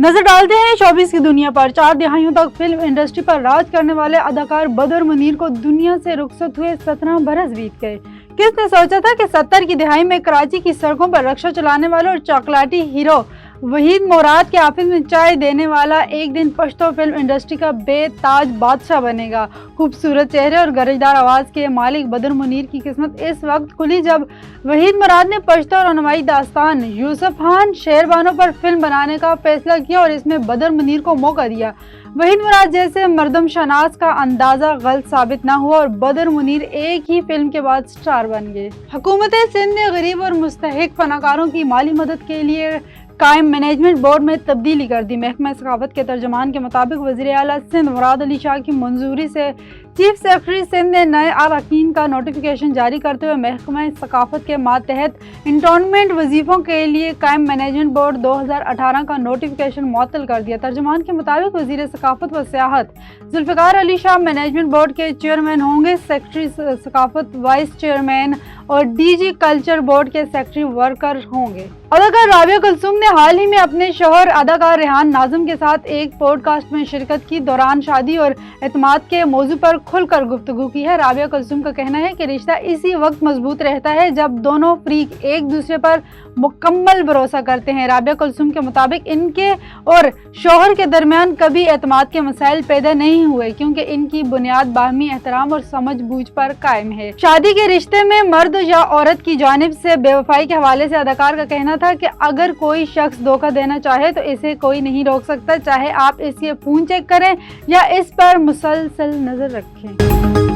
नजर डालते हैं शोबिस की दुनिया पर। 4 दहाइयों तक फिल्म इंडस्ट्री पर राज करने वाले अदाकार बदर मुनीर को दुनिया से रुखसत हुए 17 बरस बीत गए। किसने सोचा था कि 70 की दहाई में कराची की सड़कों पर रक्षा चलाने वाले और चॉकलेटी हीरो वहीद मुराद के ऑफिस में चाय देने वाला एक दिन पश्तो फिल्म इंडस्ट्री का बेताज बादशाह बनेगा। खूबसूरत चेहरे और गरजदार आवाज के मालिक बदर मुनीर की किस्मत इस वक्त खुली जब वहीद मुराद ने पश्तो और रनवाई दास्तान यूसुफ खान शेरबानो पर फिल्म बनाने का फैसला किया और इसमें बदर मुनीर को मौका दिया। वहीद मुराद जैसे मर्दम शनास का अंदाजा गलत साबित ना हुआ और बदर मुनीर एक ही फिल्म के बाद स्टार बन गए। हुकूमत सिंध ने गरीब और मुस्तहिक फनाकारों की माली मदद के लिए कायम मैनेजमेंट बोर्ड में तब्दीली कर दी। महकमा सकाफत के तर्जमान के मुताबिक वज़ीर आला सिंध मुराद अली शाह की मंजूरी से चीफ सेक्रेटरी सिंध ने नए अरकान का नोटिफिकेशन जारी करते हुए महकमा सकाफत के मातहत इंटोनमेंट वजीफों के लिए कायम मैनेजमेंट बोर्ड 2018 का नोटिफिकेशन मुअत्तल कर दिया। तर्जमान के मुताबिक वज़ीर सकाफत व सियाहत जुल्फ़िकार अली शाह मैनेजमेंट बोर्ड के चेयरमैन होंगे। सेक्रेटरी सकाफत वाइस चेयरमैन और डीजी कल्चर बोर्ड के सेक्रेटरी वर्कर होंगे। अदाकार राबिया कुलसुम ने हाल ही में अपने शौहर अदाकार रेहान नाज़िम के साथ एक पॉडकास्ट में शिरकत की दौरान शादी और एतमाद के मौजू पर खुलकर गुफ्तगू की है। राबिया कुलसुम का कहना है कि रिश्ता इसी वक्त मजबूत रहता है जब दोनों फ्रीक एक दूसरे पर मुकम्मल भरोसा करते हैं। राबिया कुलसुम के मुताबिक इनके और शौहर के दरमियान कभी एतमाद के मसाइल पैदा नहीं हुए क्योंकि इनकी बुनियाद बाहमी एहतराम और समझ बूझ पर कायम है। शादी के रिश्ते में मर्द या औरत की जानिब से बेवफाई के हवाले से अदाकार का कहना था कि अगर कोई शख्स धोखा देना चाहे तो इसे कोई नहीं रोक सकता, चाहे आप इसके फोन चेक करें या इस पर मुसलसल नजर रखें।